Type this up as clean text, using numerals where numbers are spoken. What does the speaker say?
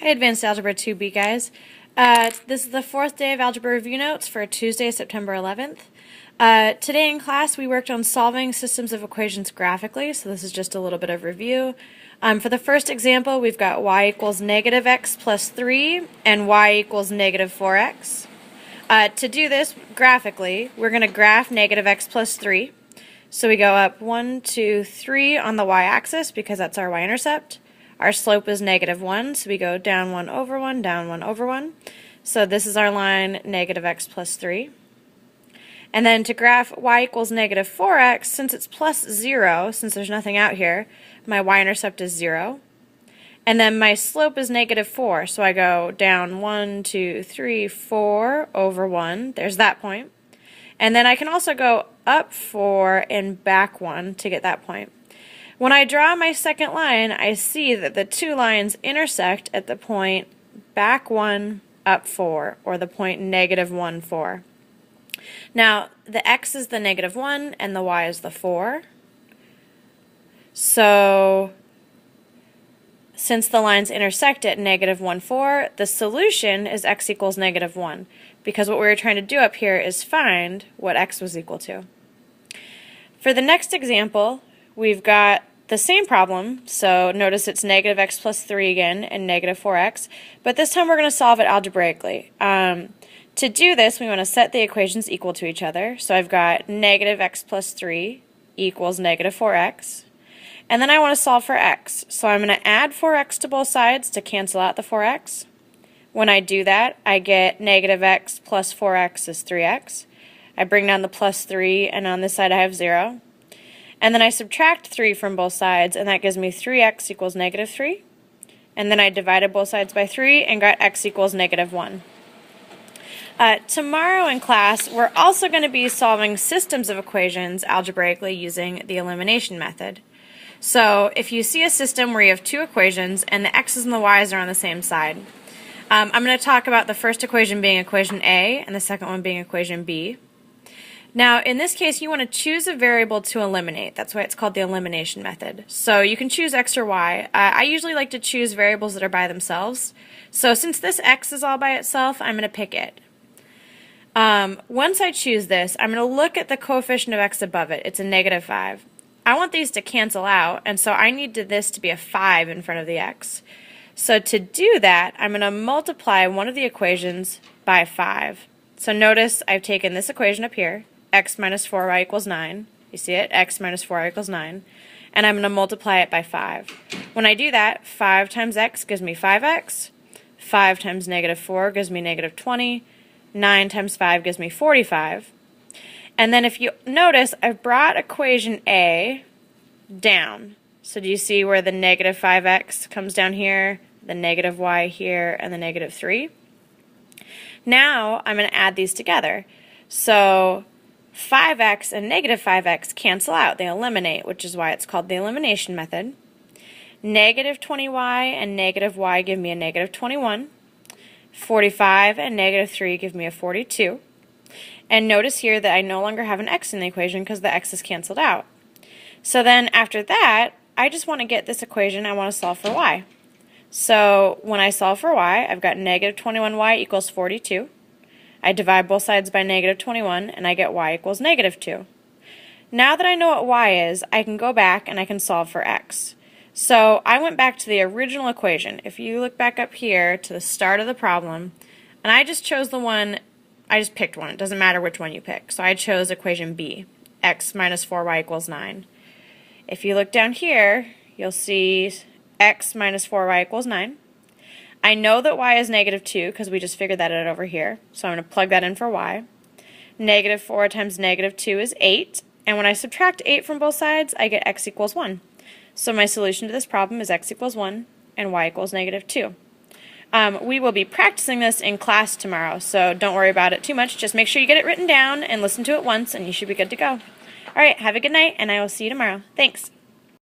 Hi, Advanced Algebra 2B guys. This is the fourth day of Algebra Review Notes for Tuesday, September 11th. Today in class we worked on solving systems of equations graphically, so this is just a little bit of review. For the first example, we've got y equals negative x plus 3 and y equals negative 4x. To do this graphically, we're going to graph negative x plus 3. So we go up 1, 2, 3 on the y-axis because that's our y-intercept. Our slope is negative 1, so we go down 1 over 1, down 1 over 1. So this is our line negative x plus 3. And then to graph y equals negative 4x, since it's plus 0, since there's nothing out here, my y-intercept is 0. And then my slope is negative 4, so I go down 1, 2, 3, 4 over 1. There's that point. And then I can also go up 4 and back 1 to get that point. When I draw my second line, I see that the two lines intersect at the point back 1, up 4, or the point negative 1, 4. Now, the x is the negative 1 and the y is the 4. So, since the lines intersect at negative 1, 4, the solution is x equals negative 1, because what we were trying to do up here is find what x was equal to. For the next example, we've got the same problem, so notice it's negative x plus 3 again and negative 4x, but this time we're going to solve it algebraically. To do this, we want to set the equations equal to each other, so I've got negative x plus 3 equals negative 4x, and then I want to solve for x, so I'm going to add 4x to both sides to cancel out the 4x. When I do that, I get negative x plus 4x is 3x. I bring down the plus 3, and on this side I have 0. And then I subtract 3 from both sides, and that gives me 3x equals negative 3. And then I divided both sides by 3 and got x equals negative 1. Tomorrow in class, we're also going to be solving systems of equations algebraically using the elimination method. So if you see a system where you have two equations and the x's and the y's are on the same side, I'm going to talk about the first equation being equation A and the second one being equation B. Now, in this case, you want to choose a variable to eliminate. That's why it's called the elimination method. So you can choose x or y. I usually like to choose variables that are by themselves. So since this x is all by itself, I'm going to pick it. Once I choose this, I'm going to look at the coefficient of x above it. It's a negative 5. I want these to cancel out, and so I need this to be a 5 in front of the x. So to do that, I'm going to multiply one of the equations by 5. So notice I've taken this equation up here, x minus 4y equals 9. You see it? X minus 4y equals 9. And I'm going to multiply it by 5. When I do that, 5 times x gives me 5x. 5 times negative 4 gives me negative 20. 9 times 5 gives me 45. And then if you notice, I've brought equation A down. So do you see where the negative 5x comes down here, the negative y here, and the negative 3? Now I'm going to add these together. So 5x and negative 5x cancel out. They eliminate, which is why it's called the elimination method. Negative 20y and negative y give me a negative 21. 45 and negative 3 give me a 42. And notice here that I no longer have an x in the equation because the x is canceled out. So then after that, I just want to get this equation, I want to solve for y. So when I solve for y, I've got negative 21y equals 42. I divide both sides by negative 21, and I get y equals negative 2. Now that I know what y is, I can go back and I can solve for x. So I went back to the original equation. If you look back up here to the start of the problem, and I just chose the one, I just picked one. It doesn't matter which one you pick. So I chose equation B, x minus 4y equals 9. If you look down here, you'll see x minus 4y equals 9. I know that y is negative 2 because we just figured that out over here. So I'm going to plug that in for y. Negative 4 times negative 2 is 8. And when I subtract 8 from both sides, I get x equals 1. So my solution to this problem is x equals 1 and y equals negative 2. We will be practicing this in class tomorrow, so don't worry about it too much. Just make sure you get it written down and listen to it once, and you should be good to go. All right, have a good night, and I will see you tomorrow. Thanks.